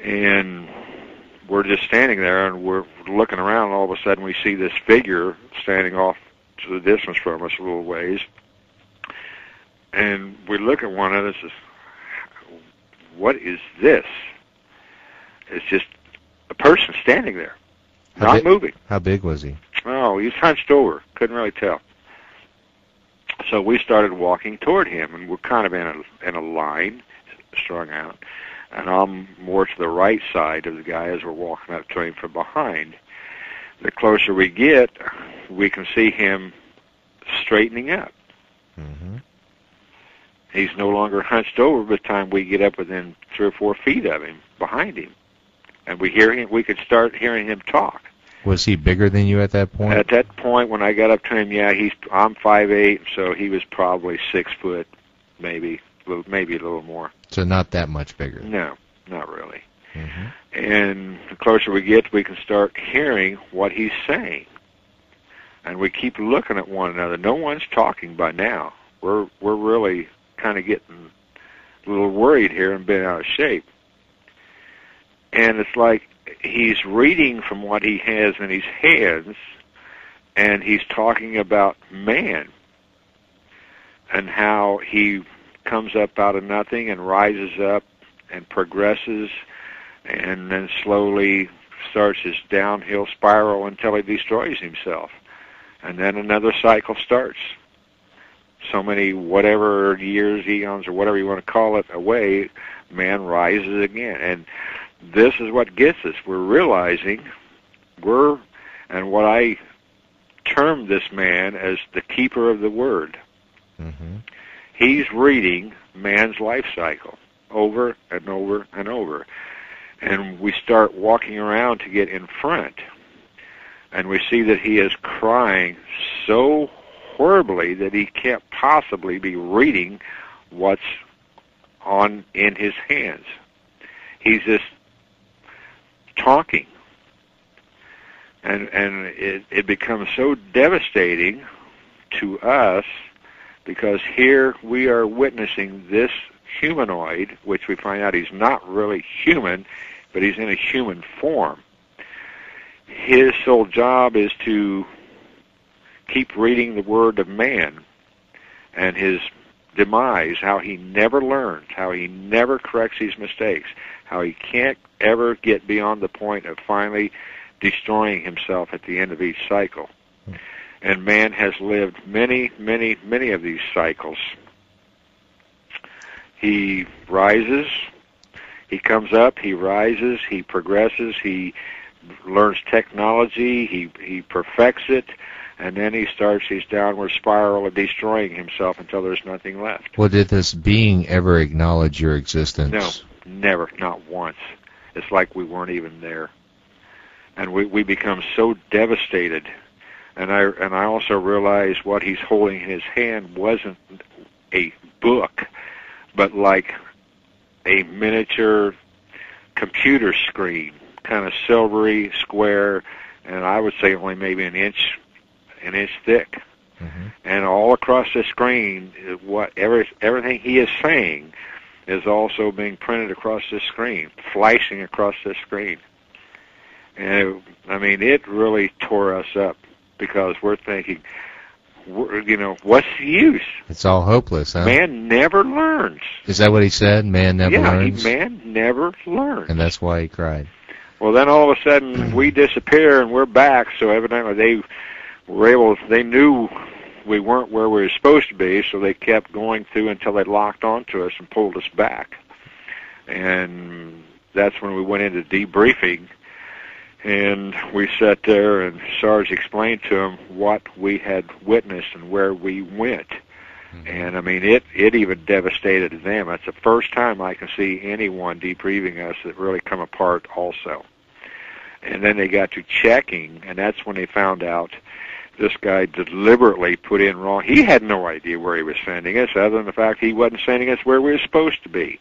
And we're just standing there, and we're looking around, and all of a sudden we see this figure standing off to the distance from us a little ways. And we look at one another and says, what is this? It's just a person standing there, not moving. How big was he? Oh, he was hunched over. Couldn't really tell. So we started walking toward him, and we're kind of in a line, strung out. And I'm more to the right side of the guy as we're walking up to him from behind. The closer we get, we can see him straightening up. Mm-hmm. He's no longer hunched over by the time we get up within 3 or 4 feet of him, behind him. And we hear him. We could start hearing him talk. Was he bigger than you at that point? At that point, when I got up to him, yeah, I'm 5'8", so he was probably 6 foot, maybe a little more. So not that much bigger. No, not really. Mm-hmm. And the closer we get, we can start hearing what he's saying. And we keep looking at one another. No one's talking by now. We're really kind of getting a little worried here and been out of shape. And it's like he's reading from what he has in his hands, and he's talking about man and how he comes up out of nothing and rises up and progresses and then slowly starts his downhill spiral until he destroys himself. And then another cycle starts. So many whatever years, eons, or whatever you want to call it, away, man rises again. And this is what gets us. We're realizing and what I termed this man as the keeper of the word. Mm-hmm. He's reading man's life cycle over and over and over. And we start walking around to get in front, and we see that he is crying so horribly that he can't possibly be reading what's in his hands. He's just talking. And it becomes so devastating to us because here we are witnessing this humanoid, which we find out he's not really human, but he's in a human form. His sole job is to keep reading the word of man and his demise, how he never learns, how he never corrects his mistakes, how he can't ever get beyond the point of finally destroying himself at the end of each cycle. And man has lived many, many, many of these cycles. He rises, he comes up, he rises, he progresses, he learns technology, he perfects it, and then he starts his downward spiral of destroying himself until there's nothing left. Well, did this being ever acknowledge your existence? No, never, not once. It's like we weren't even there. And we become so devastated. And I also realize what he's holding in his hand wasn't a book, but like a miniature computer screen, kind of silvery, square, and I would say only maybe an inch thick. Mm-hmm. And all across the screen, everything he is saying is also being printed across the screen, flashing across the screen. And it really tore us up because we're thinking, what's the use? It's all hopeless, huh? Man never learns. Is that what he said? Man never learns? Yeah, man never learns. And that's why he cried. Well, then all of a sudden we disappear and we're back, so evidently they knew we weren't where we were supposed to be, so they kept going through until they locked onto us and pulled us back. And that's when we went into debriefing, and we sat there and Sarge explained to him what we had witnessed and where we went. Mm-hmm. And it even devastated them. That's the first time I can see anyone debriefing us that really come apart also. And then they got to checking, and that's when they found out this guy deliberately put in wrong. He had no idea where he was sending us, other than the fact he wasn't sending us where we were supposed to be.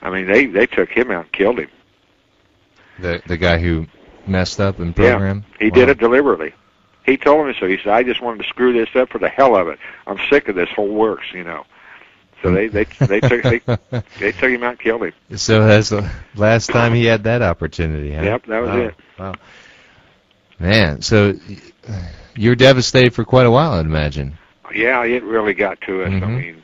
They took him out and killed him. The guy who messed up and programmed? Yeah, he did it deliberately. He told me so. He said, I just wanted to screw this up for the hell of it. I'm sick of this whole works, So they took him out and killed him. So that's the last time he had that opportunity, huh? Yep, that was it. Wow. Man, so you're devastated for quite a while, I'd imagine. Yeah, it really got to us. Mm-hmm. I mean,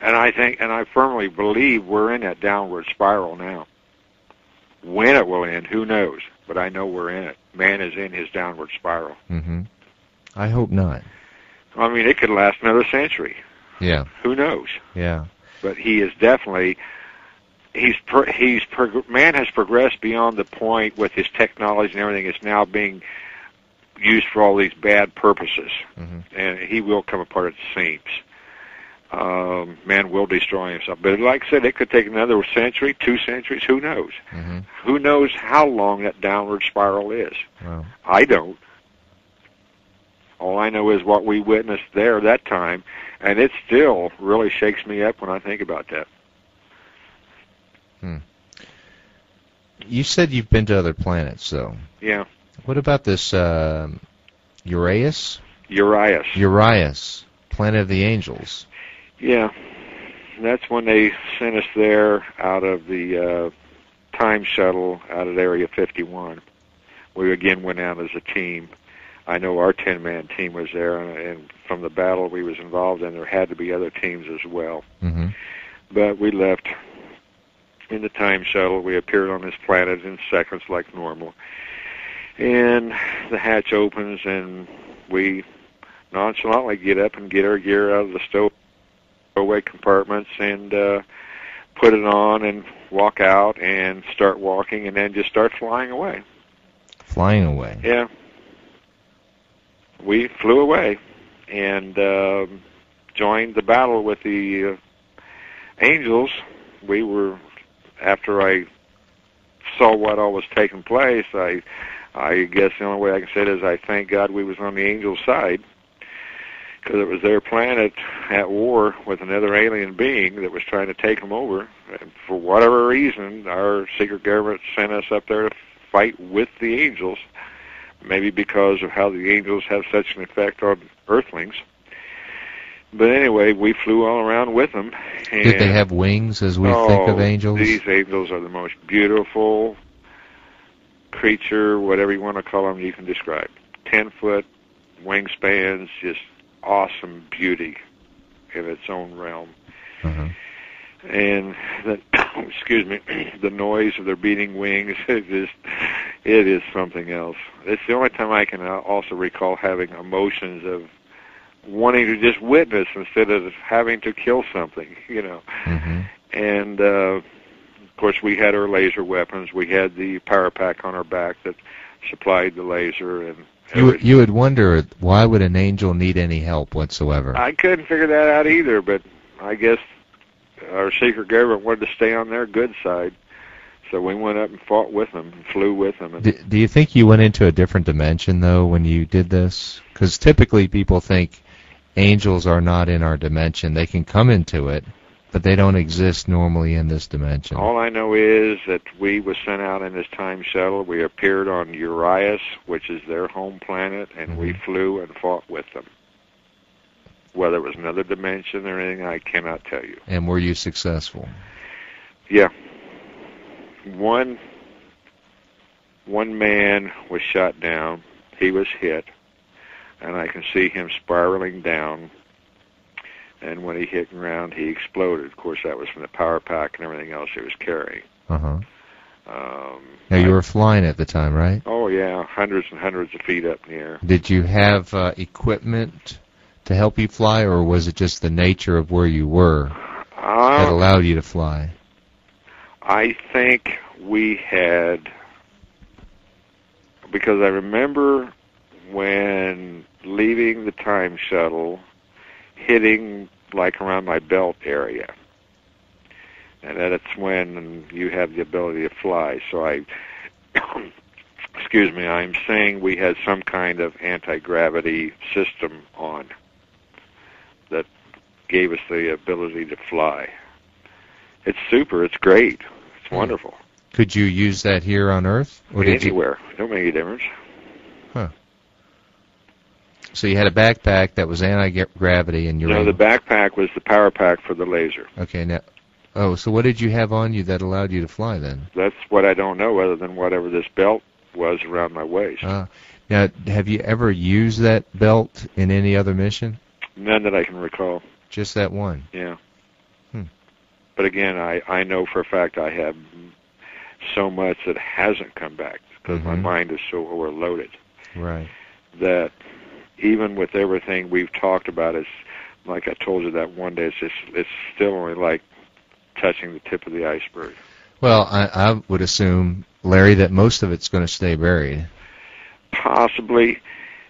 and I firmly believe we're in that downward spiral now. When it will end, who knows? But I know we're in it. Man is in his downward spiral. Mm-hmm. I hope not. I mean, it could last another century. Yeah. Who knows? Yeah. But he is definitely. Man has progressed beyond the point with his technology and everything. It's now being used for all these bad purposes, and he will come apart at the seams. Man will destroy himself. But like I said, it could take another century, 2 centuries, who knows? Mm-hmm. Who knows how long that downward spiral is? Wow. I don't. All I know is what we witnessed there that time, and it still really shakes me up when I think about that. You said you've been to other planets, though. Yeah. What about this Urias? Urias. Planet of the Angels. Yeah. That's when they sent us there out of the time shuttle out of Area 51. We again went out as a team. I know our 10-man team was there, and from the battle we was involved in, there had to be other teams as well. Mm-hmm. But we left in the time shuttle. We appeared on this planet in seconds like normal. And the hatch opens, and we nonchalantly get up and get our gear out of the stowaway compartments and put it on and walk out and start walking and then just start flying away. Flying away? Yeah. We flew away and joined the battle with the angels. We were, after I saw what all was taking place, I guess the only way I can say it is I thank God we was on the angels' side, because it was their planet at war with another alien being that was trying to take them over. And for whatever reason, our secret government sent us up there to fight with the angels, maybe because of how the angels have such an effect on Earthlings. But anyway, we flew all around with them. And did they have wings, as we think of angels? These angels are the most beautiful creature, whatever you want to call them, you can describe. 10-foot wingspans, just awesome beauty in its own realm. Uh-huh. And excuse me, the noise of their beating wings, it is something else. It's the only time I can also recall having emotions of wanting to just witness instead of having to kill something, you know. Mm-hmm. And of course, we had our laser weapons. We had the power pack on our back that supplied the laser. And you would wonder, why would an angel need any help whatsoever? I couldn't figure that out either, but I guess our secret government wanted to stay on their good side. So we went up and fought with them and flew with them. And do you think you went into a different dimension, though, when you did this? Because typically people think angels are not in our dimension. They can come into it, but they don't exist normally in this dimension. All I know is that we was sent out in this time shuttle. We appeared on Urias, which is their home planet, and we flew and fought with them. Whether it was another dimension or anything, I cannot tell you. And were you successful? Yeah. One man was shot down. He was hit, and I can see him spiraling down. And when he hit the ground, he exploded. Of course, that was from the power pack and everything else he was carrying. Uh-huh. Now, you were flying at the time, right? Oh, yeah, hundreds and hundreds of feet up in the air. Did you have equipment to help you fly, or was it just the nature of where you were that allowed you to fly? I think we had, because I remember when leaving the time shuttle, hitting like around my belt area, and that's when you have the ability to fly. So excuse me, I'm saying we had some kind of anti-gravity system on that gave us the ability to fly. It's super. It's great. It's wonderful. Could you use that here on Earth? Or anywhere. Don't make any difference. Huh. So you had a backpack that was anti-gravity, and No, the backpack was the power pack for the laser. Okay, now, oh, so what did you have on you that allowed you to fly then? That's what I don't know, other than whatever this belt was around my waist. Now, have you ever used that belt in any other mission? None that I can recall. Just that one? Yeah. But again, I know for a fact I have so much that hasn't come back because my mind is so overloaded. Right. That even with everything we've talked about, it's like I told you that one day, it's still only like touching the tip of the iceberg. Well, I would assume, Larry, that most of it's going to stay buried. Possibly.